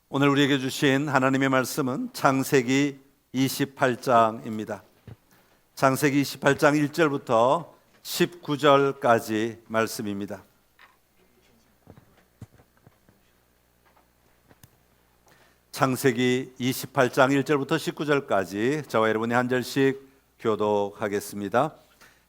오늘 우리에게 주신 하나님의 말씀은 창세기 28장입니다. 창세기 28장 1절부터 19절까지 말씀입니다. 창세기 28장 1절부터 19절까지 저와 여러분이 한 절씩 교독하겠습니다.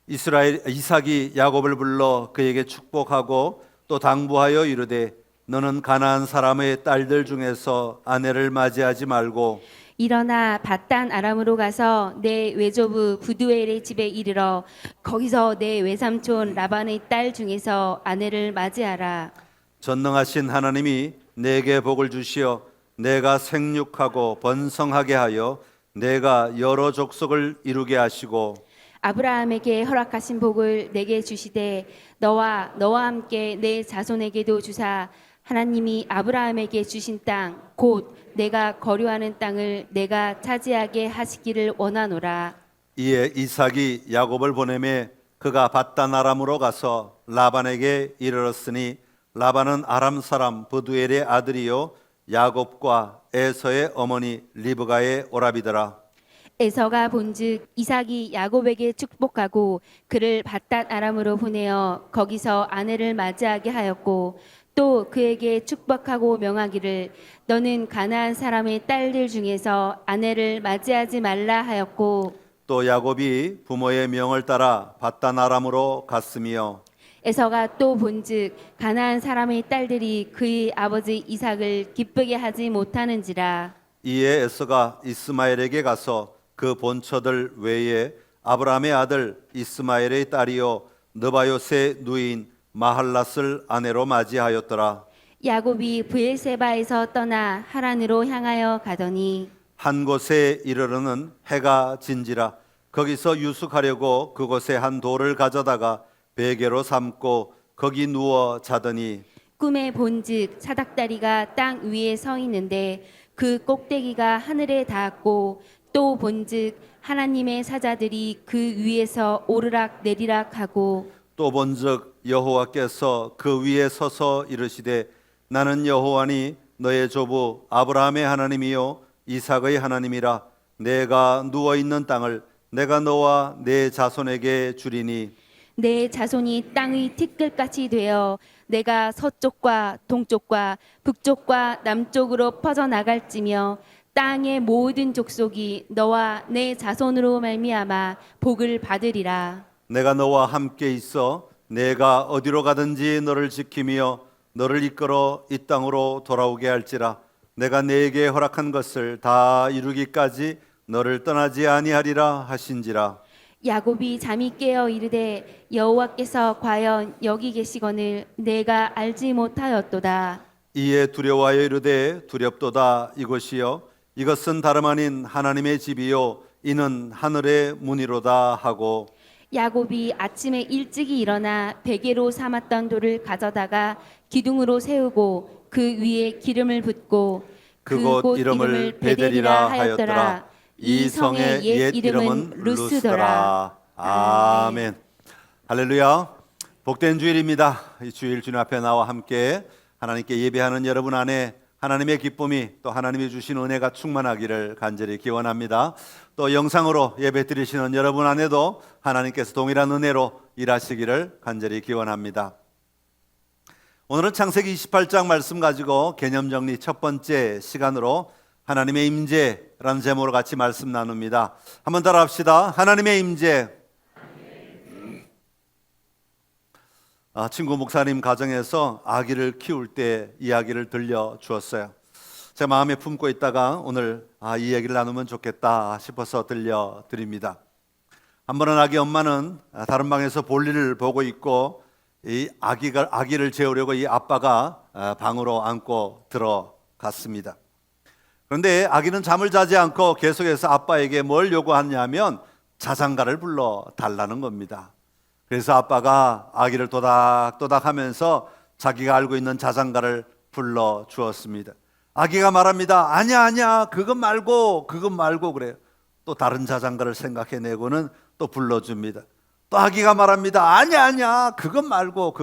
이삭이 야곱을 불러 그에게 축복하고 또 당부하여 이르되 너는 가나안 사람의 딸들 중에서 아내를 맞이하지 말고 일어나 밧단 아람으로 가서 내 외조부 부두엘의 집에 이르러 거기서 내 외삼촌 라반의 딸 중에서 아내를 맞이하라. 전능하신 하나님이 내게 복을 주시어 내가 생육하고 번성하게 하여 내가 여러 족속을 이루게 하시고 아브라함에게 허락하신 복을 내게 주시되 너와 함께 내 자손에게도 주사 하나님이 아브라함에게 주신 땅 곧 내가 거류하는 땅을 내가 차지하게 하시기를 원하노라. 이에 이삭이 야곱을 보내매 그가 밧단 아람으로 가서 라반에게 이르렀으니 라반은 아람 사람 브두엘의 아들이요 야곱과 에서의 어머니 리브가의 오라비더라. 에서가 본즉 이삭이 야곱에게 축복하고 그를 밧단 아람으로 보내어 거기서 아내를 맞이하게 하였고 또 그에게 축복하고 명하기를 너는 가나안 사람의 딸들 중에서 아내를 맞이하지 말라 하였고 또 야곱이 부모의 명을 따라 밧단 아람으로 갔으며 에서가 또 본즉 가나안 사람의 딸들이 그의 아버지 이삭을 기쁘게 하지 못하는지라. 이에 에서가 이스마엘에게 가서 그 본처들 외에 아브라함의 아들 이스마엘의 딸이요 느바요스의 누이인 마할랏을 아내로 맞이하였더라. 야곱이 브엘세바에서 떠나 하란으로 향하여 가더니 한 곳에 이르러는 해가 진지라 거기서 유숙하려고 그곳에 한 돌을 가져다가 베개로 삼고 거기 누워 자더니 꿈에 본즉 사닥다리가 땅 위에 서 있는데 그 꼭대기가 하늘에 닿았고 또 본즉 하나님의 사자들이 그 위에서 오르락 내리락 하고 또 본즉 여호와께서 그 위에 서서 이르시되 나는 여호와니 너의 조부 아브라함의 하나님이요 이삭의 하나님이라 내가 누워 있는 땅을 내가 너와 내 자손에게 주리니 내 자손이 땅의 티끌같이 되어 내가 서쪽과 동쪽과 북쪽과 남쪽으로 퍼져나갈지며 땅의 모든 족속이 너와 내 자손으로 말미암아 복을 받으리라. 내가 너와 함께 있어 내가 어디로 가든지 너를 지키며 너를 이끌어 이 땅으로 돌아오게 할지라 내가 네게 허락한 것을 다 이루기까지 너를 떠나지 아니하리라 하신지라. 야곱이 잠이 깨어 이르되 여호와께서 과연 여기 계시거늘 내가 알지 못하였도다. 이에 두려워하여 이르되 두렵도다 이것이요 이것은 다름 아닌 하나님의 집이요 이는 하늘의 문이로다 하고 야곱이 아침에 일찍이 일어나 베개로 삼았던 돌을 가져다가 기둥으로 세우고 그 위에 기름을 붓고 그곳 이름을 베델이라 하였더라. 이 성의 옛 이름은 루스더라. 아멘. 할렐루야. 복된 주일입니다. 이 주일 주님 앞에 나와 함께 하나님께 예배하는 여러분 안에 하나님의 기쁨이 또 하나님이 주신 은혜가 충만하기를 간절히 기원합니다. 또 영상으로 예배 드리시는 여러분 안에도 하나님께서 동일한 은혜로 일하시기를 간절히 기원합니다. 오늘은 창세기 28장 말씀 가지고 개념 정리 첫 번째 시간으로 하나님의 임재라는 제목으로 같이 말씀 나눕니다. 한번 따라 합시다. 하나님의 임재. 친구 목사님 가정에서 아기를 키울 때 이야기를 들려주었어요. 제 마음에 품고 있다가 오늘 이 얘기를 나누면 좋겠다 싶어서 들려드립니다. 한 번은 아기 엄마는 다른 방에서 볼일을 보고 있고 이 아기를 재우려고 이 아빠가 방으로 안고 들어갔습니다. 그런데 아기는 잠을 자지 않고 계속해서 아빠에게 뭘 요구하냐면 자장가를 불러달라는 겁니다. 그래서 아빠가 아기를 또닥또닥 하면서 자기가 알고 있는 자장가를 불러주었습니다. 아기가 말합니다. 아니야 그것 말고 그래요. 또 다른 자장가를 생각해내고는 또 불러줍니다. 또 아기가 말합니다. 아니야 그것 말고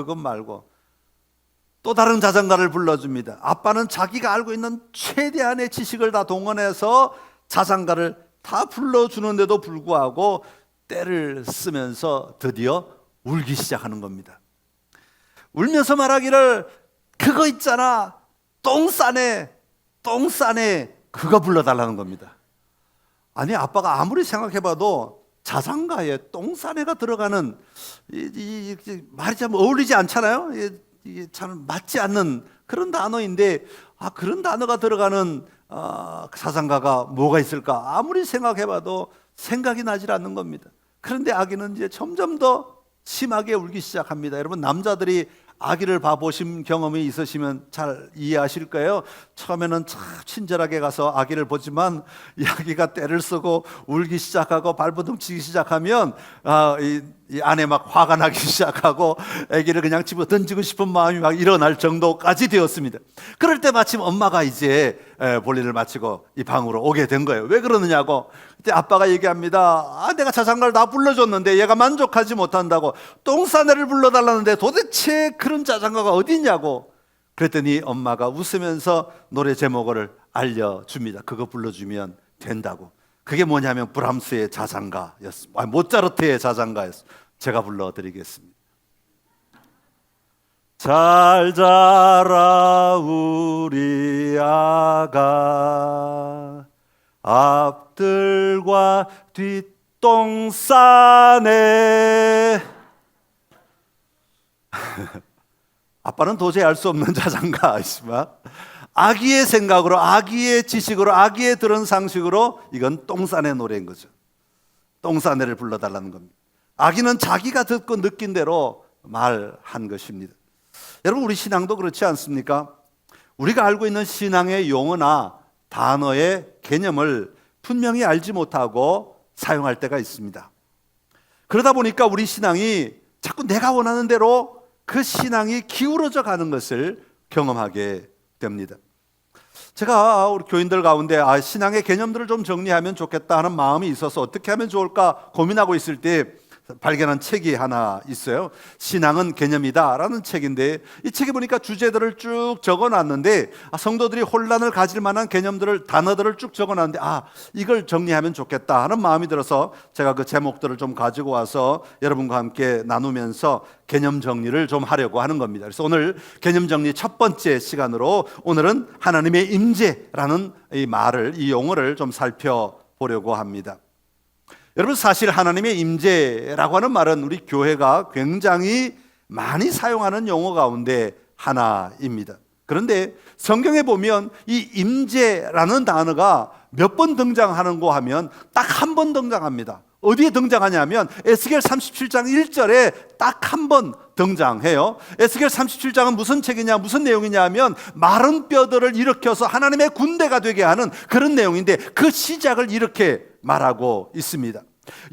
또 다른 자장가를 불러줍니다. 아빠는 자기가 알고 있는 최대한의 지식을 다 동원해서 자장가를 다 불러주는데도 불구하고 때를 쓰면서 드디어 울기 시작하는 겁니다. 울면서 말하기를, 그거 있잖아, 똥 싸네 그거 불러달라는 겁니다. 아니, 아빠가 아무리 생각해봐도 자장가에 똥 싸네가 들어가는 이 말이 참 어울리지 않잖아요. 이게 참 맞지 않는 그런 단어인데, 그런 단어가 들어가는 자장가가 뭐가 있을까? 아무리 생각해봐도 생각이 나질 않는 겁니다. 그런데 아기는 이제 점점 더 심하게 울기 시작합니다. 여러분, 남자들이 아기를 봐보신 경험이 있으시면 잘 이해하실 거예요. 처음에는 참 친절하게 가서 아기를 보지만 이 아기가 떼를 쓰고 울기 시작하고 발버둥 치기 시작하면 이 안에 막 화가 나기 시작하고 아기를 그냥 집어 던지고 싶은 마음이 막 일어날 정도까지 되었습니다. 그럴 때 마침 엄마가 이제 볼일을 마치고 이 방으로 오게 된 거예요. 왜 그러느냐고. 그때 아빠가 얘기합니다. 내가 자장가를 다 불러줬는데 얘가 만족하지 못한다고, 똥싸네를 불러달라는데 도대체 그런 자장가가 어디 있냐고. 그랬더니 엄마가 웃으면서 노래 제목을 알려줍니다. 그거 불러주면 된다고. 그게 뭐냐면 브람스의 자장가였습니다. 모차르트의 자장가였습니다. 제가 불러드리겠습니다. 잘 자라 우리 아가, 앞들과 뒷똥 싸네. 아빠는 도저히 알 수 없는 자장가이지만 아기의 생각으로, 아기의 지식으로, 아기의 들은 상식으로 이건 똥싸네 노래인 거죠. 똥싸네를 불러달라는 겁니다. 아기는 자기가 듣고 느낀 대로 말한 것입니다. 여러분, 우리 신앙도 그렇지 않습니까? 우리가 알고 있는 신앙의 용어나 단어의 개념을 분명히 알지 못하고 사용할 때가 있습니다. 그러다 보니까 우리 신앙이 자꾸 내가 원하는 대로 그 신앙이 기울어져 가는 것을 경험하게 됩니다. 제가 우리 교인들 가운데 신앙의 개념들을 좀 정리하면 좋겠다 하는 마음이 있어서 어떻게 하면 좋을까 고민하고 있을 때 발견한 책이 하나 있어요. 신앙은 개념이다 라는 책인데, 이 책에 보니까 주제들을 쭉 적어놨는데 성도들이 혼란을 가질 만한 개념들을, 단어들을 쭉 적어놨는데 이걸 정리하면 좋겠다 하는 마음이 들어서 제가 그 제목들을 좀 가지고 와서 여러분과 함께 나누면서 개념 정리를 좀 하려고 하는 겁니다. 그래서 오늘 개념 정리 첫 번째 시간으로 오늘은 하나님의 임재라는 이 말을, 이 용어를 좀 살펴보려고 합니다. 여러분, 사실 하나님의 임재라고 하는 말은 우리 교회가 굉장히 많이 사용하는 용어 가운데 하나입니다. 그런데 성경에 보면 이 임재라는 단어가 몇 번 등장하는고 하면 딱 한 번 등장합니다. 어디에 등장하냐면 에스겔 37장 1절에 딱 한 번 등장해요. 에스겔 37장은 무슨 책이냐, 무슨 내용이냐 하면 마른 뼈들을 일으켜서 하나님의 군대가 되게 하는 그런 내용인데, 그 시작을 이렇게 말하고 있습니다.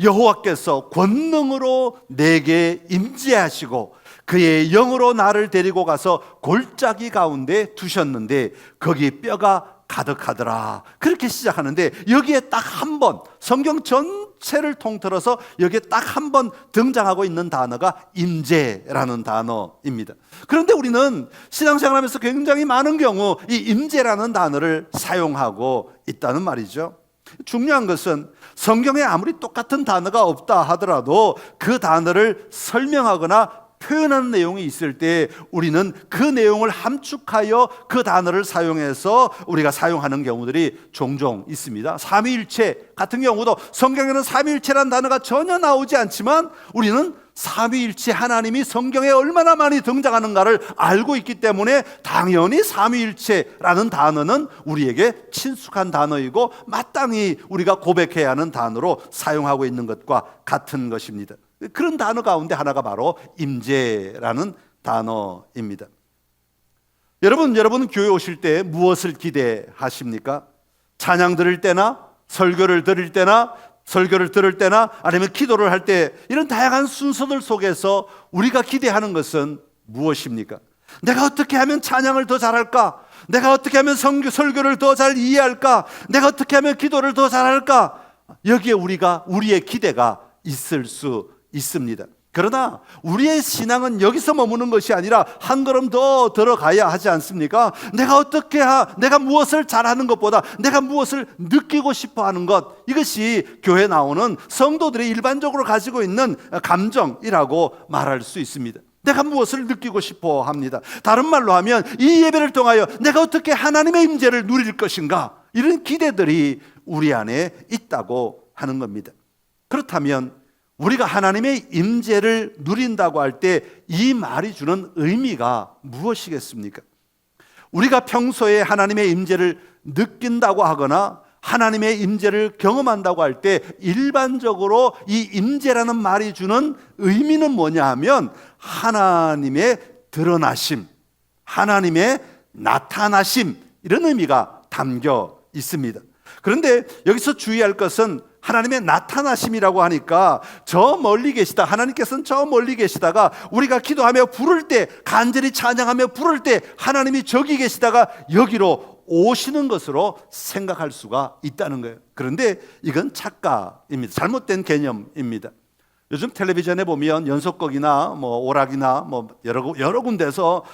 여호와께서 권능으로 내게 임재하시고 그의 영으로 나를 데리고 가서 골짜기 가운데 두셨는데 거기 뼈가 가득하더라. 그렇게 시작하는데 여기에 딱 한 번, 성경 전체를 통틀어서 여기에 딱 한 번 등장하고 있는 단어가 임재라는 단어입니다. 그런데 우리는 신앙생활하면서 굉장히 많은 경우 이 임재라는 단어를 사용하고 있다는 말이죠. 중요한 것은 성경에 아무리 똑같은 단어가 없다 하더라도 그 단어를 설명하거나 표현하는 내용이 있을 때 우리는 그 내용을 함축하여 그 단어를 사용해서 우리가 사용하는 경우들이 종종 있습니다. 삼위일체 같은 경우도 성경에는 삼위일체라는 단어가 전혀 나오지 않지만 우리는 삼위일체 하나님이 성경에 얼마나 많이 등장하는가를 알고 있기 때문에 당연히 삼위일체라는 단어는 우리에게 친숙한 단어이고 마땅히 우리가 고백해야 하는 단어로 사용하고 있는 것과 같은 것입니다. 그런 단어 가운데 하나가 바로 임재라는 단어입니다. 여러분 교회 오실 때 무엇을 기대하십니까? 찬양 드릴 때나 설교를 드릴 때나 설교를 들을 때나 아니면 기도를 할 때 이런 다양한 순서들 속에서 우리가 기대하는 것은 무엇입니까? 내가 어떻게 하면 찬양을 더 잘할까? 내가 어떻게 하면 설교를 더 잘 이해할까? 내가 어떻게 하면 기도를 더 잘할까? 여기에 우리의 기대가 있을 수 있습니다. 그러나 우리의 신앙은 여기서 머무는 것이 아니라 한 걸음 더 들어가야 하지 않습니까? 내가 무엇을 잘하는 것보다 내가 무엇을 느끼고 싶어 하는 것, 이것이 교회 나오는 성도들이 일반적으로 가지고 있는 감정이라고 말할 수 있습니다. 내가 무엇을 느끼고 싶어 합니다. 다른 말로 하면 이 예배를 통하여 내가 어떻게 하나님의 임재를 누릴 것인가, 이런 기대들이 우리 안에 있다고 하는 겁니다. 그렇다면 우리가 하나님의 임재를 누린다고 할 때 이 말이 주는 의미가 무엇이겠습니까? 우리가 평소에 하나님의 임재를 느낀다고 하거나 하나님의 임재를 경험한다고 할 때 일반적으로 이 임재라는 말이 주는 의미는 뭐냐 하면 하나님의 드러나심, 하나님의 나타나심, 이런 의미가 담겨 있습니다. 그런데 여기서 주의할 것은 하나님의 나타나심이라고 하니까 저 멀리 계시다, 하나님께서는 저 멀리 계시다가 우리가 기도하며 부를 때, 간절히 찬양하며 부를 때 하나님이 저기 계시다가 여기로 오시는 것으로 생각할 수가 있다는 거예요. 그런데 이건 착각입니다. 잘못된 개념입니다. 요즘 텔레비전에 보면 연속극이나 오락이나 여러 군데서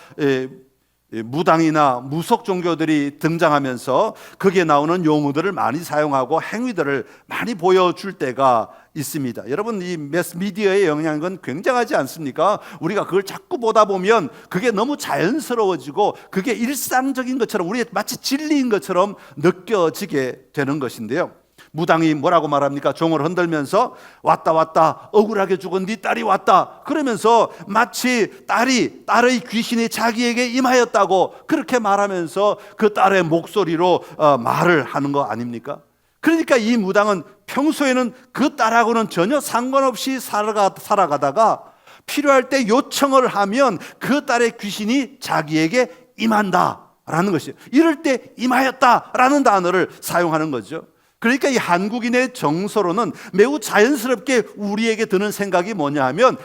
무당이나 무속 종교들이 등장하면서 거기에 나오는 용어들을 많이 사용하고 행위들을 많이 보여줄 때가 있습니다. 여러분, 이 매스미디어의 영향은 굉장하지 않습니까? 우리가 그걸 자꾸 보다 보면 그게 너무 자연스러워지고 그게 일상적인 것처럼, 우리의 마치 진리인 것처럼 느껴지게 되는 것인데요, 무당이 뭐라고 말합니까? 종을 흔들면서 왔다 억울하게 죽은 네 딸이 왔다, 그러면서 마치 딸의 귀신이 자기에게 임하였다고 그렇게 말하면서 그 딸의 목소리로 말을 하는 거 아닙니까? 그러니까 이 무당은 평소에는 그 딸하고는 전혀 상관없이 살아가다가 필요할 때 요청을 하면 그 딸의 귀신이 자기에게 임한다라는 것이에요. 이럴 때 임하였다라는 단어를 사용하는 거죠. 그러니까 이 한국인의 정서로는 매우 자연스럽게 우리에게 드는 생각이 뭐냐 하면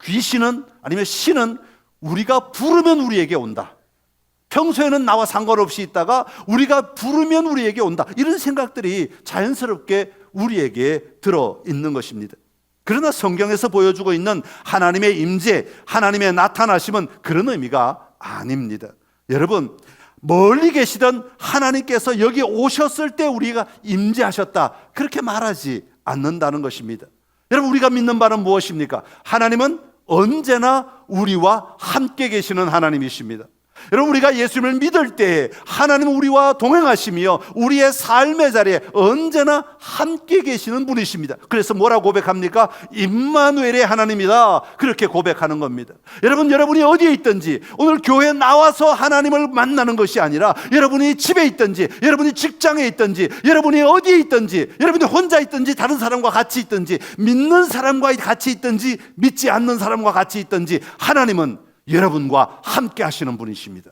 귀신은 아니면 신은 우리가 부르면 우리에게 온다. 평소에는 나와 상관없이 있다가 우리가 부르면 우리에게 온다. 이런 생각들이 자연스럽게 우리에게 들어있는 것입니다. 그러나 성경에서 보여주고 있는 하나님의 임재, 하나님의 나타나심은 그런 의미가 아닙니다. 여러분, 멀리 계시던 하나님께서 여기 오셨을 때 우리가 임재하셨다, 그렇게 말하지 않는다는 것입니다. 여러분, 우리가 믿는 바는 무엇입니까? 하나님은 언제나 우리와 함께 계시는 하나님이십니다. 여러분, 우리가 예수님을 믿을 때 하나님은 우리와 동행하시며 우리의 삶의 자리에 언제나 함께 계시는 분이십니다. 그래서 뭐라고 고백합니까? 임마누엘의 하나님이다, 그렇게 고백하는 겁니다. 여러분이 어디에 있든지 오늘 교회에 나와서 하나님을 만나는 것이 아니라 여러분이 집에 있든지, 여러분이 직장에 있든지, 여러분이 어디에 있든지, 여러분이 혼자 있든지 다른 사람과 같이 있든지, 믿는 사람과 같이 있든지 믿지 않는 사람과 같이 있든지 하나님은 여러분과 함께 하시는 분이십니다.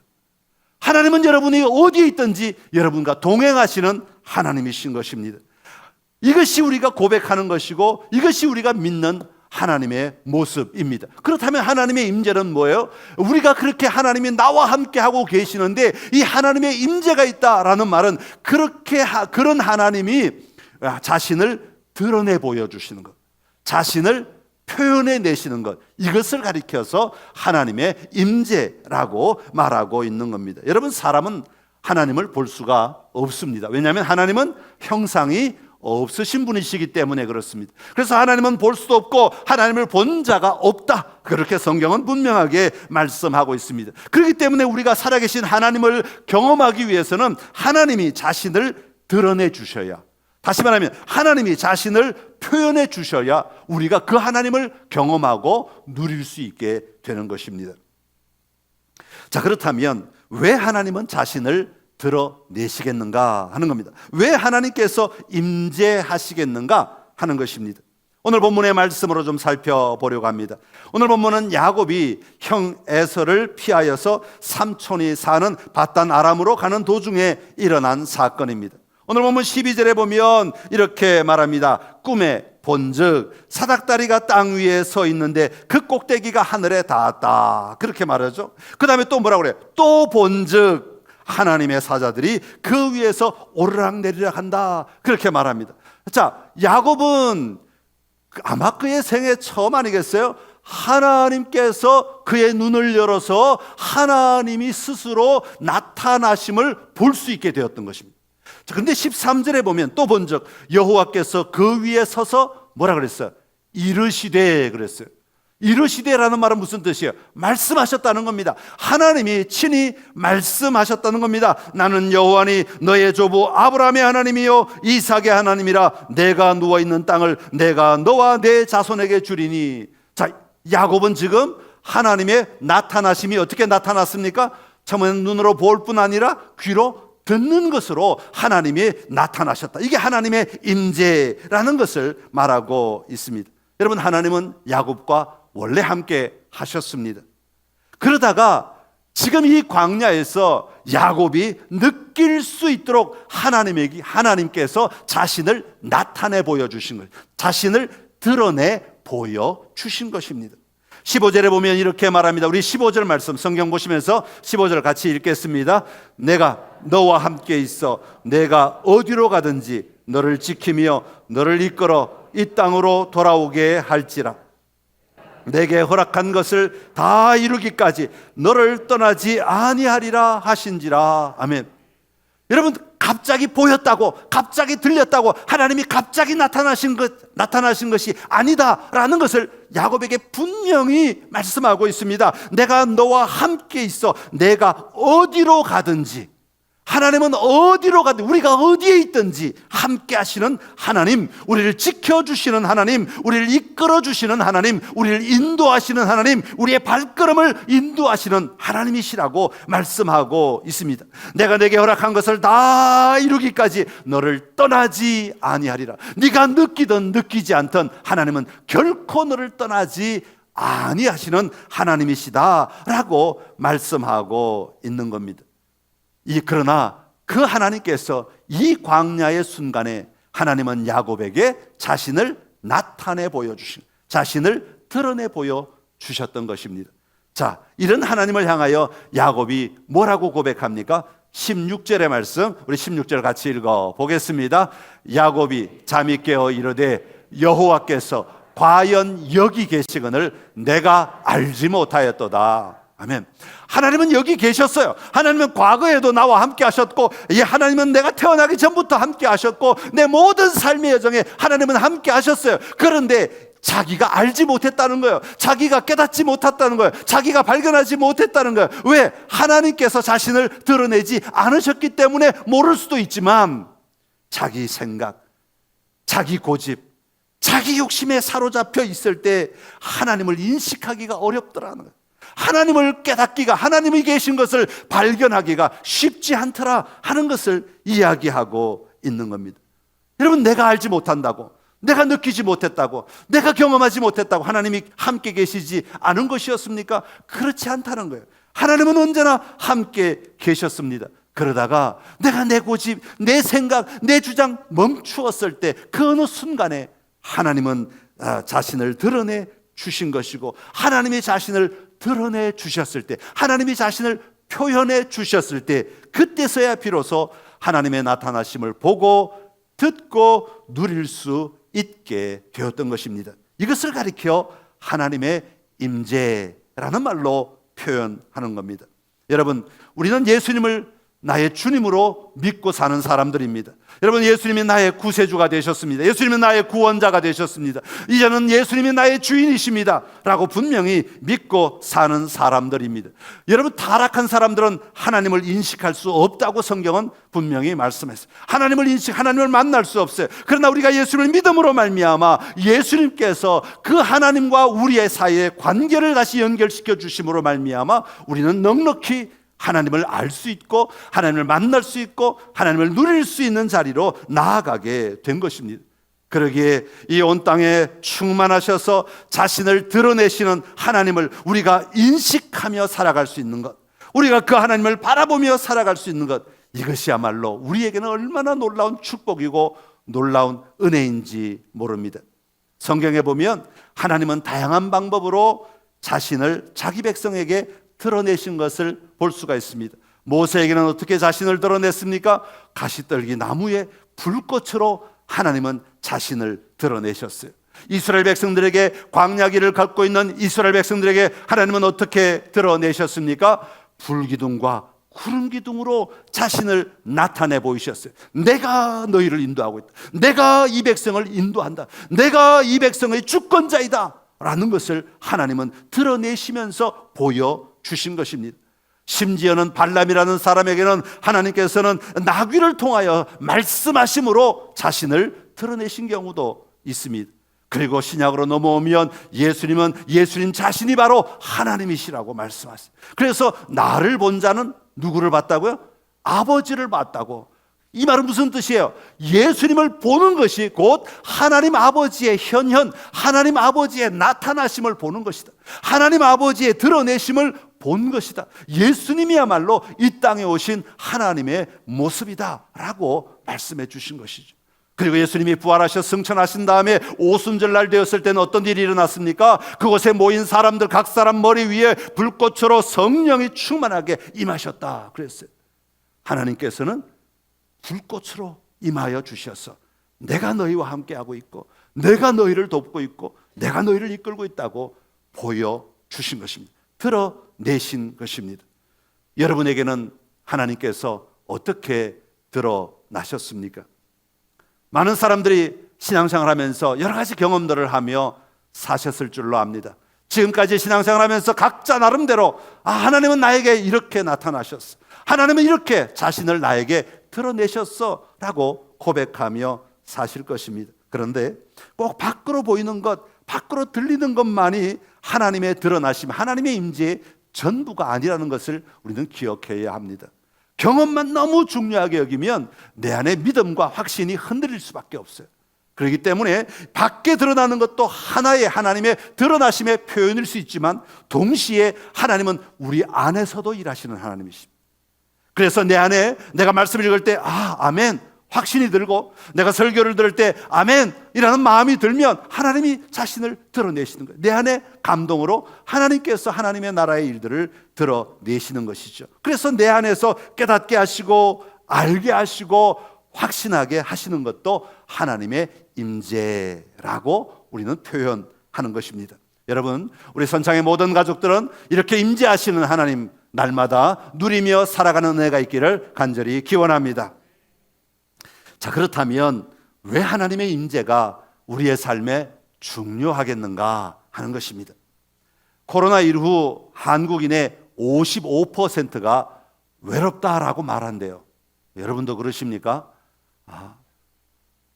하나님은 여러분이 어디에 있든지 여러분과 동행하시는 하나님이신 것입니다. 이것이 우리가 고백하는 것이고 이것이 우리가 믿는 하나님의 모습입니다. 그렇다면 하나님의 임재는 뭐예요? 우리가 그렇게 하나님이 나와 함께 하고 계시는데 이 하나님의 임재가 있다라는 말은 그런 하나님이 자신을 드러내 보여주시는 것, 자신을 표현해 내시는 것, 이것을 가리켜서 하나님의 임재라고 말하고 있는 겁니다. 여러분, 사람은 하나님을 볼 수가 없습니다. 왜냐하면 하나님은 형상이 없으신 분이시기 때문에 그렇습니다. 그래서 하나님은 볼 수도 없고 하나님을 본 자가 없다, 그렇게 성경은 분명하게 말씀하고 있습니다. 그렇기 때문에 우리가 살아계신 하나님을 경험하기 위해서는 하나님이 자신을 드러내 주셔야, 다시 말하면 하나님이 자신을 표현해 주셔야 우리가 그 하나님을 경험하고 누릴 수 있게 되는 것입니다. 자, 그렇다면 왜 하나님은 자신을 드러내시겠는가 하는 겁니다. 왜 하나님께서 임재하시겠는가 하는 것입니다. 오늘 본문의 말씀으로 좀 살펴보려고 합니다. 오늘 본문은 야곱이 형 에서를 피하여서 삼촌이 사는 밧단 아람으로 가는 도중에 일어난 사건입니다. 오늘 보면 12절에 보면 이렇게 말합니다. 꿈에 본즉 사닥다리가 땅 위에 서 있는데 그 꼭대기가 하늘에 닿았다, 그렇게 말하죠. 그 다음에 또 뭐라고 그래요? 또 본즉 하나님의 사자들이 그 위에서 오르락내리락 한다, 그렇게 말합니다. 자, 야곱은 아마 그의 생애 처음 아니겠어요? 하나님께서 그의 눈을 열어서 하나님이 스스로 나타나심을 볼 수 있게 되었던 것입니다. 그런데 13절에 보면 또 본즉 여호와께서 그 위에 서서 뭐라 그랬어요? 이르시되 그랬어요. 이르시되라는 말은 무슨 뜻이에요? 말씀하셨다는 겁니다. 하나님이 친히 말씀하셨다는 겁니다. 나는 여호와니 너의 조부 아브라함의 하나님이요 이삭의 하나님이라. 내가 누워있는 땅을 내가 너와 내 자손에게 주리니. 자, 야곱은 지금 하나님의 나타나심이 어떻게 나타났습니까? 처음에는 눈으로 볼 뿐 아니라 귀로 듣는 것으로 하나님이 나타나셨다. 이게 하나님의 임재라는 것을 말하고 있습니다. 여러분, 하나님은 야곱과 원래 함께 하셨습니다. 그러다가 지금 이 광야에서 야곱이 느낄 수 있도록 하나님께서 자신을 나타내 보여주신 거예요. 자신을 드러내 보여주신 것입니다. 15절에 보면 이렇게 말합니다. 우리 15절 말씀 성경 보시면서 15절 같이 읽겠습니다. 내가 너와 함께 있어 내가 어디로 가든지 너를 지키며 너를 이끌어 이 땅으로 돌아오게 할지라. 내게 허락한 것을 다 이루기까지 너를 떠나지 아니하리라 하신지라. 아멘. 여러분, 갑자기 보였다고, 갑자기 들렸다고, 하나님이 갑자기 나타나신 것이 아니다라는 것을 야곱에게 분명히 말씀하고 있습니다. 내가 너와 함께 있어 내가 어디로 가든지, 하나님은 어디로 가든 우리가 어디에 있든지 함께 하시는 하나님, 우리를 지켜주시는 하나님, 우리를 이끌어주시는 하나님, 우리를 인도하시는 하나님, 우리의 발걸음을 인도하시는 하나님이시라고 말씀하고 있습니다. 내가 내게 허락한 것을 다 이루기까지 너를 떠나지 아니하리라. 네가 느끼든 느끼지 않든 하나님은 결코 너를 떠나지 아니하시는 하나님이시다라고 말씀하고 있는 겁니다. 그러나 그 하나님께서 이 광야의 순간에 하나님은 야곱에게 자신을 나타내 보여주신, 자신을 드러내 보여주셨던 것입니다. 자, 이런 하나님을 향하여 야곱이 뭐라고 고백합니까? 16절의 말씀, 우리 16절 같이 읽어 보겠습니다. 야곱이 잠이 깨어 이르되 여호와께서 과연 여기 계시거늘 내가 알지 못하였도다. 아멘. 하나님은 여기 계셨어요. 하나님은 과거에도 나와 함께 하셨고, 하나님은 내가 태어나기 전부터 함께 하셨고, 내 모든 삶의 여정에 하나님은 함께 하셨어요. 그런데 자기가 알지 못했다는 거예요. 자기가 깨닫지 못했다는 거예요. 자기가 발견하지 못했다는 거예요. 왜? 하나님께서 자신을 드러내지 않으셨기 때문에 모를 수도 있지만, 자기 생각, 자기 고집, 자기 욕심에 사로잡혀 있을 때 하나님을 인식하기가 어렵더라는 거예요. 하나님을 깨닫기가, 하나님이 계신 것을 발견하기가 쉽지 않더라 하는 것을 이야기하고 있는 겁니다. 여러분, 내가 알지 못한다고, 내가 느끼지 못했다고, 내가 경험하지 못했다고 하나님이 함께 계시지 않은 것이었습니까? 그렇지 않다는 거예요. 하나님은 언제나 함께 계셨습니다. 그러다가 내가 내 고집, 내 생각, 내 주장 멈추었을 때 그 어느 순간에 하나님은 자신을 드러내 주신 것이고, 하나님이 자신을 드러내 주셨을 때, 하나님이 자신을 표현해 주셨을 때, 그때서야 비로소 하나님의 나타나심을 보고 듣고 누릴 수 있게 되었던 것입니다. 이것을 가리켜 하나님의 임재라는 말로 표현하는 겁니다. 여러분, 우리는 예수님을 나의 주님으로 믿고 사는 사람들입니다. 여러분, 예수님이 나의 구세주가 되셨습니다. 예수님이 나의 구원자가 되셨습니다. 이제는 예수님이 나의 주인이십니다 라고 분명히 믿고 사는 사람들입니다. 여러분, 타락한 사람들은 하나님을 인식할 수 없다고 성경은 분명히 말씀했어요. 하나님을 만날 수 없어요. 그러나 우리가 예수님을 믿음으로 말미암아 예수님께서 그 하나님과 우리의 사이의 관계를 다시 연결시켜 주심으로 말미암아 우리는 넉넉히 하나님을 알 수 있고, 하나님을 만날 수 있고, 하나님을 누릴 수 있는 자리로 나아가게 된 것입니다. 그러기에 이 온 땅에 충만하셔서 자신을 드러내시는 하나님을 우리가 인식하며 살아갈 수 있는 것, 우리가 그 하나님을 바라보며 살아갈 수 있는 것, 이것이야말로 우리에게는 얼마나 놀라운 축복이고 놀라운 은혜인지 모릅니다. 성경에 보면 하나님은 다양한 방법으로 자신을 자기 백성에게 드러내신 것을 볼 수가 있습니다. 모세에게는 어떻게 자신을 드러냈습니까? 가시떨기 나무에 불꽃으로 하나님은 자신을 드러내셨어요. 이스라엘 백성들에게 광야길을 걷고 있는 이스라엘 백성들에게 하나님은 어떻게 드러내셨습니까? 불기둥과 구름기둥으로 자신을 나타내 보이셨어요. 내가 너희를 인도하고 있다. 내가 이 백성을 인도한다. 내가 이 백성의 주권자이다 라는 것을 하나님은 드러내시면서 보여주신 것입니다. 심지어는 발람이라는 사람에게는 하나님께서는 나귀를 통하여 말씀하심으로 자신을 드러내신 경우도 있습니다. 그리고 신약으로 넘어오면 예수님은 예수님 자신이 바로 하나님이시라고 말씀하세요. 그래서 나를 본 자는 누구를 봤다고요? 아버지를 봤다고. 이 말은 무슨 뜻이에요? 예수님을 보는 것이 곧 하나님 아버지의 현현, 하나님 아버지의 나타나심을 보는 것이다. 하나님 아버지의 드러내심을 본 것이다. 예수님이야말로 이 땅에 오신 하나님의 모습이다 라고 말씀해 주신 것이죠. 그리고 예수님이 부활하셔 승천하신 다음에 오순절날 되었을 때는 어떤 일이 일어났습니까? 그곳에 모인 사람들 각 사람 머리 위에 불꽃으로 성령이 충만하게 임하셨다 그랬어요. 하나님께서는 불꽃으로 임하여 주셔서 내가 너희와 함께하고 있고 내가 너희를 돕고 있고 내가 너희를 이끌고 있다고 보여주신 것입니다. 드러내신 것입니다. 여러분에게는 하나님께서 어떻게 드러나셨습니까? 많은 사람들이 신앙생활 하면서 여러 가지 경험들을 하며 사셨을 줄로 압니다. 지금까지 신앙생활 하면서 각자 나름대로 하나님은 나에게 이렇게 나타나셨어. 하나님은 이렇게 자신을 나에게 드러내셨어 라고 고백하며 사실 것입니다. 그런데 꼭 밖으로 보이는 것, 밖으로 들리는 것만이 하나님의 드러나심, 하나님의 임재의 전부가 아니라는 것을 우리는 기억해야 합니다. 경험만 너무 중요하게 여기면 내 안의 믿음과 확신이 흔들릴 수밖에 없어요. 그렇기 때문에 밖에 드러나는 것도 하나의 하나님의 드러나심의 표현일 수 있지만 동시에 하나님은 우리 안에서도 일하시는 하나님이십니다. 그래서 내 안에 내가 말씀을 읽을 때 아멘 확신이 들고 내가 설교를 들을 때 아멘 이라는 마음이 들면 하나님이 자신을 드러내시는 거예요. 내 안에 감동으로 하나님께서 하나님의 나라의 일들을 드러내시는 것이죠. 그래서 내 안에서 깨닫게 하시고 알게 하시고 확신하게 하시는 것도 하나님의 임재라고 우리는 표현하는 것입니다. 여러분, 우리 선창의 모든 가족들은 이렇게 임재하시는 하나님 날마다 누리며 살아가는 은혜가 있기를 간절히 기원합니다. 자, 그렇다면 왜 하나님의 임재가 우리의 삶에 중요하겠는가 하는 것입니다. 코로나 이후 한국인의 55%가 외롭다라고 말한대요. 여러분도 그러십니까?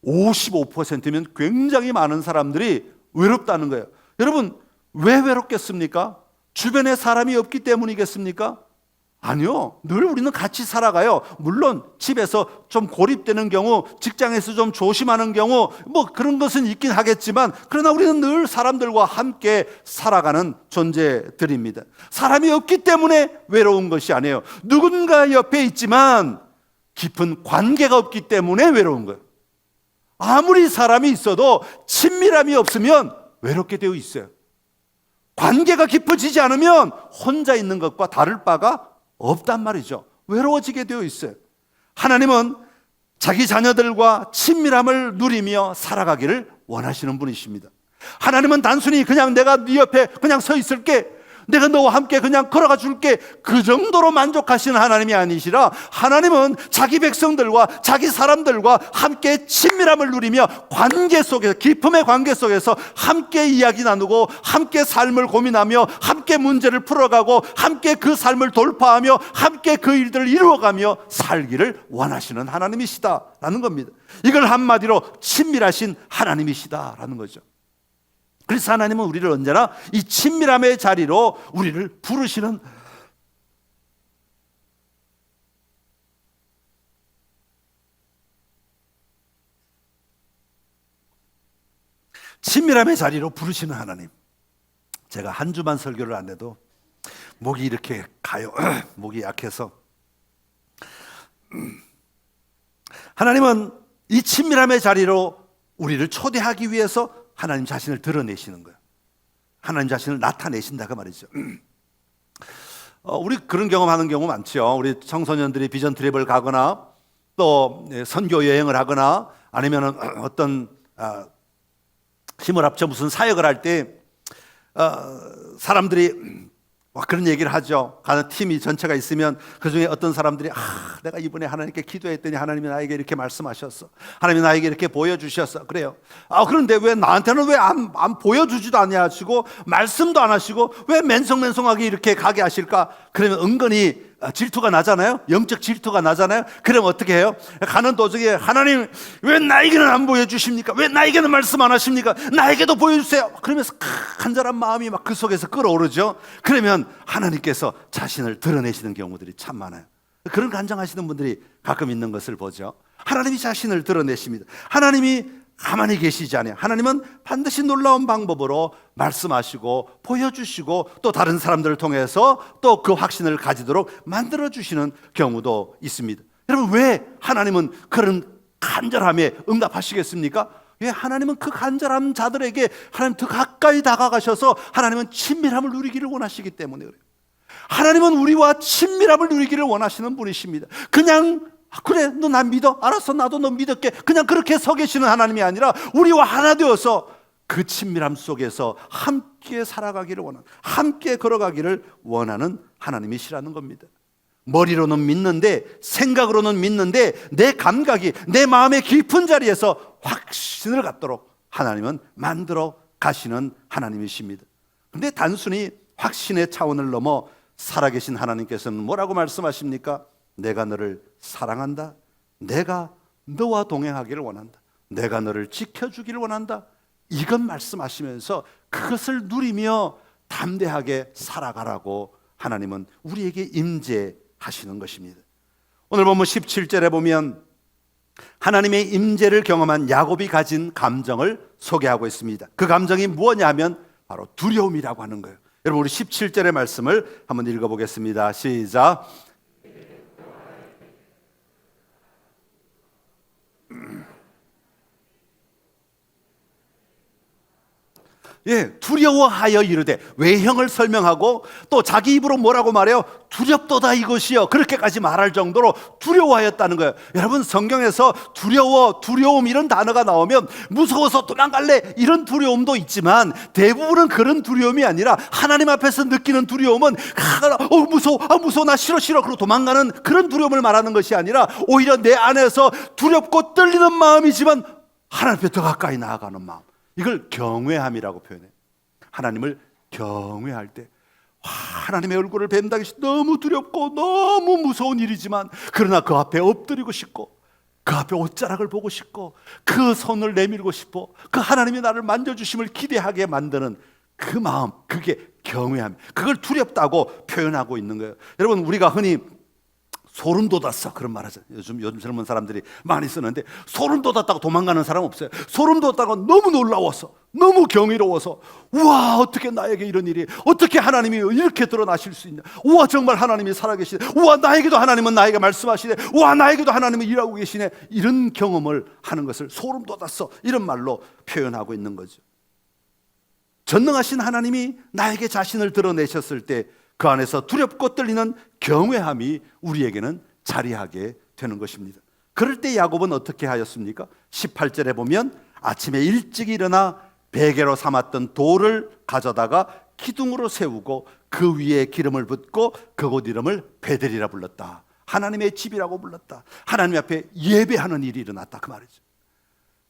55%면 굉장히 많은 사람들이 외롭다는 거예요. 여러분, 왜 외롭겠습니까? 주변에 사람이 없기 때문이겠습니까? 아니요. 늘 우리는 같이 살아가요. 물론 집에서 좀 고립되는 경우, 직장에서 좀 조심하는 경우 그런 것은 있긴 하겠지만 그러나 우리는 늘 사람들과 함께 살아가는 존재들입니다. 사람이 없기 때문에 외로운 것이 아니에요. 누군가 옆에 있지만 깊은 관계가 없기 때문에 외로운 거예요. 아무리 사람이 있어도 친밀함이 없으면 외롭게 되어 있어요. 관계가 깊어지지 않으면 혼자 있는 것과 다를 바가 없단 말이죠. 외로워지게 되어 있어요. 하나님은 자기 자녀들과 친밀함을 누리며 살아가기를 원하시는 분이십니다. 하나님은 단순히 그냥 내가 네 옆에 그냥 서 있을게, 내가 너와 함께 그냥 걸어가 줄게, 그 정도로 만족하시는 하나님이 아니시라 하나님은 자기 백성들과 자기 사람들과 함께 친밀함을 누리며 관계 속에서, 깊음의 관계 속에서 함께 이야기 나누고 함께 삶을 고민하며 함께 문제를 풀어가고 함께 그 삶을 돌파하며 함께 그 일들을 이루어가며 살기를 원하시는 하나님이시다라는 겁니다. 이걸 한마디로 친밀하신 하나님이시다라는 거죠. 그래서 하나님은 우리를 언제나 이 친밀함의 자리로 우리를 부르시는, 친밀함의 자리로 부르시는 하나님. 제가 한 주만 설교를 안 해도 목이 이렇게 가요. 목이 약해서. 하나님은 이 친밀함의 자리로 우리를 초대하기 위해서 하나님 자신을 드러내시는 거예요. 하나님 자신을 나타내신다고 말이죠. 우리 그런 경험하는 경우 많죠. 우리 청소년들이 비전 트립을 가거나 또 선교 여행을 하거나 아니면 어떤 힘을 합쳐 무슨 사역을 할 때 사람들이 막 그런 얘기를 하죠. 가는 팀이 전체가 있으면 그중에 어떤 사람들이 내가 이번에 하나님께 기도했더니 하나님이 나에게 이렇게 말씀하셨어, 하나님이 나에게 이렇게 보여주셨어, 그래요. 그런데 왜 나한테는 왜 안 보여주지도 않냐 하시고 말씀도 안 하시고 왜 맨성맨성하게 이렇게 가게 하실까? 그러면 은근히 질투가 나잖아요. 영적 질투가 나잖아요. 그럼 어떻게 해요? 가는 도중에 하나님 왜 나에게는 안 보여주십니까? 왜 나에게는 말씀 안 하십니까? 나에게도 보여주세요. 그러면서 간절한 마음이 막 그 속에서 끓어오르죠. 그러면 하나님께서 자신을 드러내시는 경우들이 참 많아요. 그런 간증하시는 분들이 가끔 있는 것을 보죠. 하나님이 자신을 드러내십니다. 하나님이 가만히 계시지 않아요. 하나님은 반드시 놀라운 방법으로 말씀하시고 보여주시고 또 다른 사람들을 통해서 또 그 확신을 가지도록 만들어주시는 경우도 있습니다. 여러분, 왜 하나님은 그런 간절함에 응답하시겠습니까? 왜 하나님은 그 간절한 자들에게 하나님 더 가까이 다가가셔서 하나님은 친밀함을 누리기를 원하시기 때문에 그래요. 하나님은 우리와 친밀함을 누리기를 원하시는 분이십니다. 그냥 그래 너 난 믿어, 알았어 나도 너 믿을게, 그냥 그렇게 서 계시는 하나님이 아니라 우리와 하나 되어서 그 친밀함 속에서 함께 살아가기를 원하는, 함께 걸어가기를 원하는 하나님이시라는 겁니다. 머리로는 믿는데, 생각으로는 믿는데, 내 감각이 내 마음의 깊은 자리에서 확신을 갖도록 하나님은 만들어 가시는 하나님이십니다. 그런데 단순히 확신의 차원을 넘어 살아계신 하나님께서는 뭐라고 말씀하십니까? 내가 너를 사랑한다, 내가 너와 동행하기를 원한다, 내가 너를 지켜주기를 원한다, 이것 말씀하시면서 그것을 누리며 담대하게 살아가라고 하나님은 우리에게 임재하시는 것입니다. 오늘 본문 17절에 보면 하나님의 임재를 경험한 야곱이 가진 감정을 소개하고 있습니다. 그 감정이 무엇냐 하면 바로 두려움이라고 하는 거예요. 여러분, 우리 17절의 말씀을 한번 읽어보겠습니다. 시작. 두려워하여 이르되, 외형을 설명하고 또 자기 입으로 뭐라고 말해요? 두렵도다 이것이요, 그렇게까지 말할 정도로 두려워하였다는 거예요. 여러분, 성경에서 두려움 이런 단어가 나오면 무서워서 도망갈래 이런 두려움도 있지만 대부분은 그런 두려움이 아니라 하나님 앞에서 느끼는 두려움은 무서워 나 싫어 그러고 도망가는 그런 두려움을 말하는 것이 아니라 오히려 내 안에서 두렵고 떨리는 마음이지만 하나님 앞에 더 가까이 나아가는 마음, 이걸 경외함이라고 표현해요. 하나님을 경외할 때 하나님의 얼굴을 뵌다는 것이 너무 두렵고 너무 무서운 일이지만 그러나 그 앞에 엎드리고 싶고 그 앞에 옷자락을 보고 싶고 그 손을 내밀고 싶어 그 하나님이 나를 만져주심을 기대하게 만드는 그 마음, 그게 경외함, 그걸 두렵다고 표현하고 있는 거예요. 여러분, 우리가 흔히 소름 돋았어 그런 말 하잖아요. 요즘 젊은 사람들이 많이 쓰는데, 소름 돋았다고 도망가는 사람 없어요. 소름 돋았다고 너무 놀라워서, 너무 경이로워서, 우와 어떻게 나에게 이런 일이, 어떻게 하나님이 이렇게 드러나실 수 있냐, 우와 정말 하나님이 살아계시네, 우와 나에게도 하나님은 나에게 말씀하시네, 우와 나에게도 하나님은 일하고 계시네, 이런 경험을 하는 것을 소름 돋았어 이런 말로 표현하고 있는 거죠. 전능하신 하나님이 나에게 자신을 드러내셨을 때 그 안에서 두렵고 떨리는 경외함이 우리에게는 자리하게 되는 것입니다. 그럴 때 야곱은 어떻게 하였습니까? 18절에 보면 아침에 일찍 일어나 베개로 삼았던 돌을 가져다가 기둥으로 세우고 그 위에 기름을 붓고 그곳 이름을 베델이라 불렀다. 하나님의 집이라고 불렀다. 하나님 앞에 예배하는 일이 일어났다, 그 말이죠.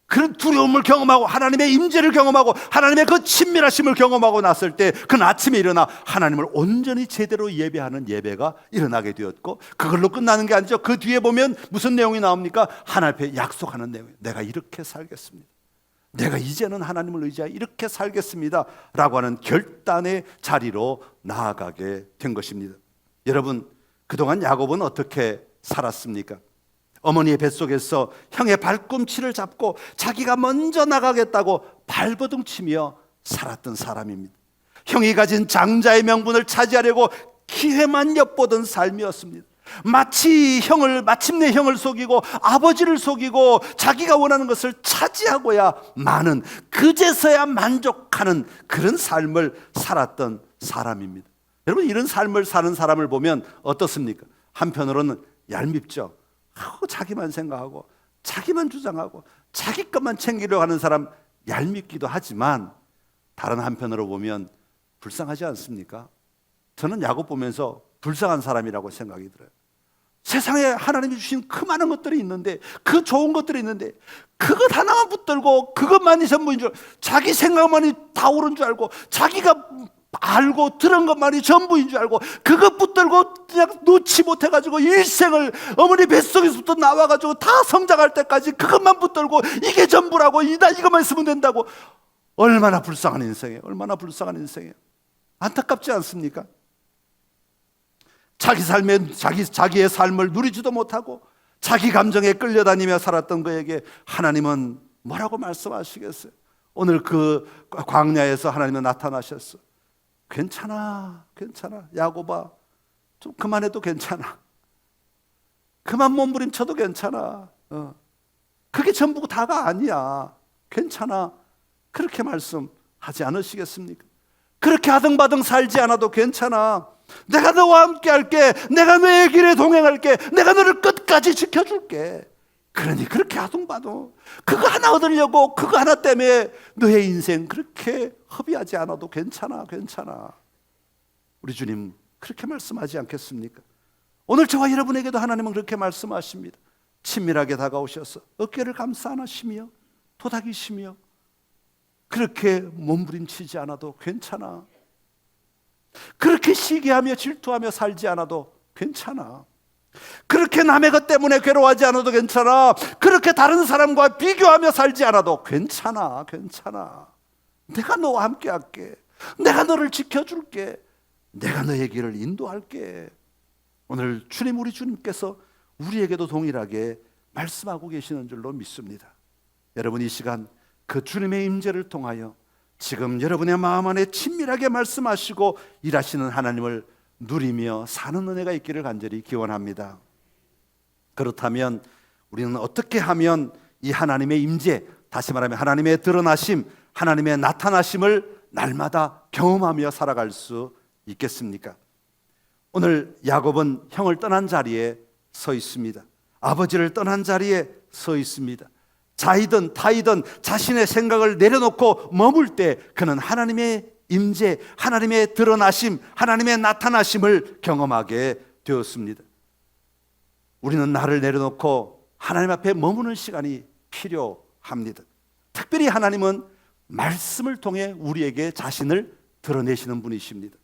그런 두려움을 경험하고 하나님의 임재를 경험하고 하나님의 그 친밀하심을 경험하고 났을 때 그 아침에 일어나 하나님을 온전히 제대로 예배하는 예배가 일어나게 되었고, 그걸로 끝나는 게 아니죠. 그 뒤에 보면 무슨 내용이 나옵니까? 하나님 앞에 약속하는 내용이에요. 내가 이렇게 살겠습니다, 내가 이제는 하나님을 의지하여 이렇게 살겠습니다 라고 하는 결단의 자리로 나아가게 된 것입니다. 여러분, 그동안 야곱은 어떻게 살았습니까? 어머니의 뱃속에서 형의 발꿈치를 잡고 자기가 먼저 나가겠다고 발버둥치며 살았던 사람입니다. 형이 가진 장자의 명분을 차지하려고 기회만 엿보던 삶이었습니다. 마침내 형을 속이고 아버지를 속이고 자기가 원하는 것을 차지하고야 마는, 그제서야 만족하는 그런 삶을 살았던 사람입니다. 여러분, 이런 삶을 사는 사람을 보면 어떻습니까? 한편으로는 얄밉죠. 자기만 생각하고 자기만 주장하고 자기 것만 챙기려고 하는 사람 얄밉기도 하지만 다른 한편으로 보면 불쌍하지 않습니까? 저는 야곱 보면서 불쌍한 사람이라고 생각이 들어요. 세상에 하나님이 주신 그 많은 것들이 있는데, 그 좋은 것들이 있는데 그것 하나만 붙들고 그것만이 전부인 줄, 자기 생각만이 다 옳은 줄 알고, 자기가 알고 들은 것만이 전부인 줄 알고 그것 붙들고 그냥 놓지 못해가지고 일생을 어머니 뱃속에서부터 나와가지고 다 성장할 때까지 그것만 붙들고 이게 전부라고, 나 이것만 있으면 된다고. 얼마나 불쌍한 인생이에요. 얼마나 불쌍한 인생이에요. 안타깝지 않습니까? 자기의 삶을 누리지도 못하고 자기 감정에 끌려다니며 살았던 그에게 하나님은 뭐라고 말씀하시겠어요? 오늘 그 광야에서 하나님은 나타나셨어. 괜찮아, 괜찮아. 야곱아, 좀 그만해도 괜찮아. 그만 몸부림쳐도 괜찮아. 그게 전부 다가 아니야. 괜찮아. 그렇게 말씀하지 않으시겠습니까? 그렇게 아등바등 살지 않아도 괜찮아. 내가 너와 함께 할게. 내가 너의 길에 동행할게. 내가 너를 끝까지 지켜줄게. 그러니 그렇게 아둥바둥 그거 하나 얻으려고 그거 하나 때문에 너의 인생 그렇게 허비하지 않아도 괜찮아, 괜찮아. 우리 주님 그렇게 말씀하지 않겠습니까? 오늘 저와 여러분에게도 하나님은 그렇게 말씀하십니다. 친밀하게 다가오셔서 어깨를 감싸 안으시며 도닥이시며 그렇게 몸부림치지 않아도 괜찮아. 그렇게 시기하며 질투하며 살지 않아도 괜찮아. 그렇게 남의 것 때문에 괴로워하지 않아도 괜찮아. 그렇게 다른 사람과 비교하며 살지 않아도 괜찮아. 괜찮아. 내가 너와 함께 할게. 내가 너를 지켜줄게. 내가 너의 길을 인도할게. 오늘 주님, 우리 주님께서 우리에게도 동일하게 말씀하고 계시는 줄로 믿습니다. 여러분, 이 시간 그 주님의 임재를 통하여 지금 여러분의 마음 안에 친밀하게 말씀하시고 일하시는 하나님을 누리며 사는 은혜가 있기를 간절히 기원합니다. 그렇다면 우리는 어떻게 하면 이 하나님의 임재, 다시 말하면 하나님의 드러나심, 하나님의 나타나심을 날마다 경험하며 살아갈 수 있겠습니까? 오늘 야곱은 형을 떠난 자리에 서 있습니다. 아버지를 떠난 자리에 서 있습니다. 자이든 타이든 자신의 생각을 내려놓고 머물 때 그는 하나님의 임재, 하나님의 드러나심, 하나님의 나타나심을 경험하게 되었습니다. 우리는 나를 내려놓고 하나님 앞에 머무는 시간이 필요합니다. 특별히 하나님은 말씀을 통해 우리에게 자신을 드러내시는 분이십니다.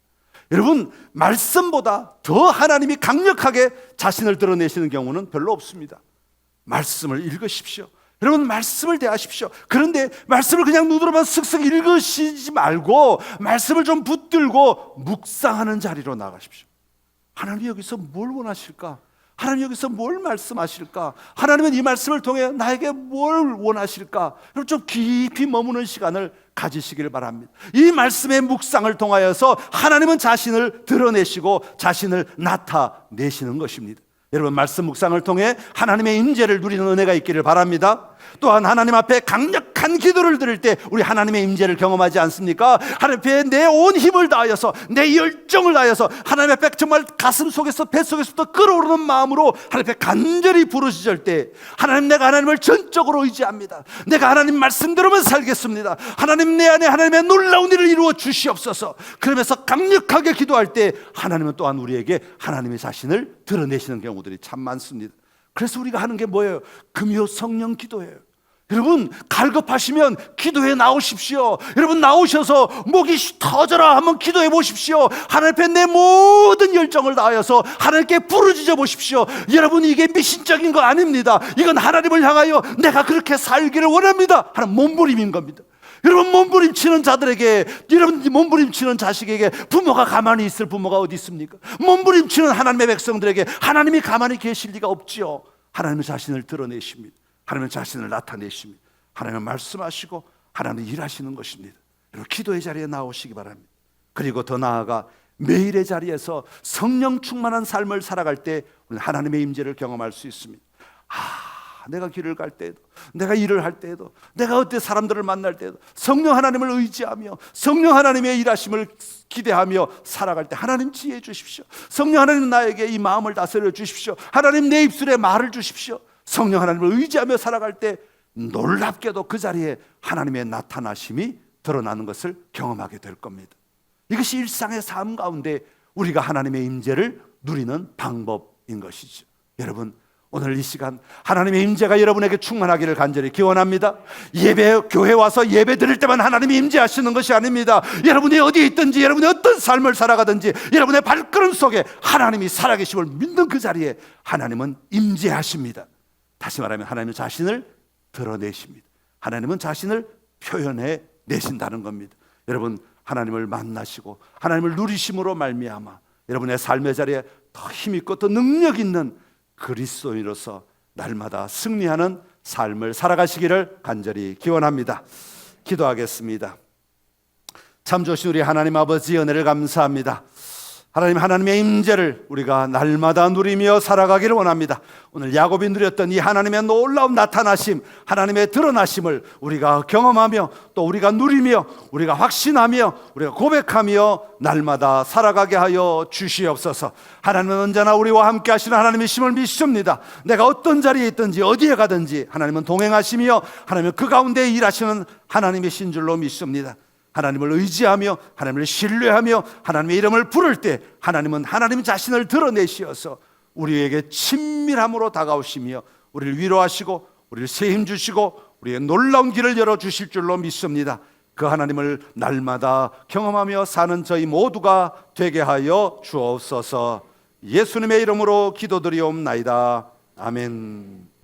여러분, 말씀보다 더 하나님이 강력하게 자신을 드러내시는 경우는 별로 없습니다. 말씀을 읽으십시오. 여러분, 말씀을 대하십시오. 그런데 말씀을 그냥 눈으로만 슥슥 읽으시지 말고 말씀을 좀 붙들고 묵상하는 자리로 나가십시오. 하나님 여기서 뭘 원하실까? 하나님 여기서 뭘 말씀하실까? 하나님은 이 말씀을 통해 나에게 뭘 원하실까? 여러분, 좀 깊이 머무는 시간을 가지시기를 바랍니다. 이 말씀의 묵상을 통하여서 하나님은 자신을 드러내시고 자신을 나타내시는 것입니다. 여러분, 말씀 묵상을 통해 하나님의 임재를 누리는 은혜가 있기를 바랍니다. 또한 하나님 앞에 강력한 기도를 드릴 때 우리 하나님의 임재를 경험하지 않습니까? 하나님 앞에 내 온 힘을 다하여서, 내 열정을 다하여서 하나님 앞에 정말 가슴 속에서, 뱃속에서부터 끓어오르는 마음으로 하나님 앞에 간절히 부르짖을 때, 하나님, 내가 하나님을 전적으로 의지합니다. 내가 하나님 말씀대로만 살겠습니다. 하나님, 내 안에 하나님의 놀라운 일을 이루어 주시옵소서. 그러면서 강력하게 기도할 때 하나님은 또한 우리에게 하나님의 자신을 드러내시는 경우들이 참 많습니다. 그래서 우리가 하는 게 뭐예요? 금요 성령 기도예요. 여러분, 갈급하시면 기도에 나오십시오. 여러분, 나오셔서 목이 터져라 한번 기도해 보십시오. 하나님 앞에 내 모든 열정을 다하여서 하나님께 부르짖어 보십시오. 여러분, 이게 미신적인 거 아닙니다. 이건 하나님을 향하여 내가 그렇게 살기를 원합니다 하는 몸부림인 겁니다. 여러분, 몸부림치는 자들에게, 여러분 몸부림치는 자식에게 부모가 가만히 있을 부모가 어디 있습니까? 몸부림치는 하나님의 백성들에게 하나님이 가만히 계실 리가 없지요. 하나님은 자신을 드러내십니다. 하나님은 자신을 나타내십니다. 하나님은 말씀하시고 하나님은 일하시는 것입니다. 여러분, 기도의 자리에 나오시기 바랍니다. 그리고 더 나아가 매일의 자리에서 성령 충만한 삶을 살아갈 때 우리는 하나님의 임재를 경험할 수 있습니다. 내가 길을 갈 때에도, 내가 일을 할 때에도, 내가 어때 사람들을 만날 때에도 성령 하나님을 의지하며 성령 하나님의 일하심을 기대하며 살아갈 때 하나님 지혜해 주십시오. 성령 하나님, 나에게 이 마음을 다스려 주십시오. 하나님, 내 입술에 말을 주십시오. 성령 하나님을 의지하며 살아갈 때 놀랍게도 그 자리에 하나님의 나타나심이 드러나는 것을 경험하게 될 겁니다. 이것이 일상의 삶 가운데 우리가 하나님의 임재를 누리는 방법인 것이죠. 여러분, 오늘 이 시간 하나님의 임재가 여러분에게 충만하기를 간절히 기원합니다. 교회 와서 예배 드릴 때만 하나님이 임재하시는 것이 아닙니다. 여러분이 어디에 있든지, 여러분이 어떤 삶을 살아가든지 여러분의 발걸음 속에 하나님이 살아계심을 믿는 그 자리에 하나님은 임재하십니다. 다시 말하면 하나님은 자신을 드러내십니다. 하나님은 자신을 표현해 내신다는 겁니다. 여러분, 하나님을 만나시고 하나님을 누리심으로 말미암아 여러분의 삶의 자리에 더 힘있고 더 능력 있는 그리스도인으로서 날마다 승리하는 삶을 살아가시기를 간절히 기원합니다. 기도하겠습니다. 참 좋으신 우리 하나님 아버지, 은혜를 감사합니다. 하나님의 임재를 우리가 날마다 누리며 살아가기를 원합니다. 오늘 야곱이 누렸던 이 하나님의 놀라운 나타나심, 하나님의 드러나심을 우리가 경험하며 또 우리가 누리며 우리가 확신하며 우리가 고백하며 날마다 살아가게 하여 주시옵소서. 하나님은 언제나 우리와 함께 하시는 하나님이심을 믿습니다. 내가 어떤 자리에 있든지 어디에 가든지 하나님은 동행하시며 하나님은 그 가운데 일하시는 하나님이신 줄로 믿습니다. 하나님을 의지하며 하나님을 신뢰하며 하나님의 이름을 부를 때 하나님은 하나님 자신을 드러내시어서 우리에게 친밀함으로 다가오시며 우리를 위로하시고 우리를 새 힘 주시고 우리의 놀라운 길을 열어주실 줄로 믿습니다. 그 하나님을 날마다 경험하며 사는 저희 모두가 되게 하여 주옵소서. 예수님의 이름으로 기도드리옵나이다. 아멘.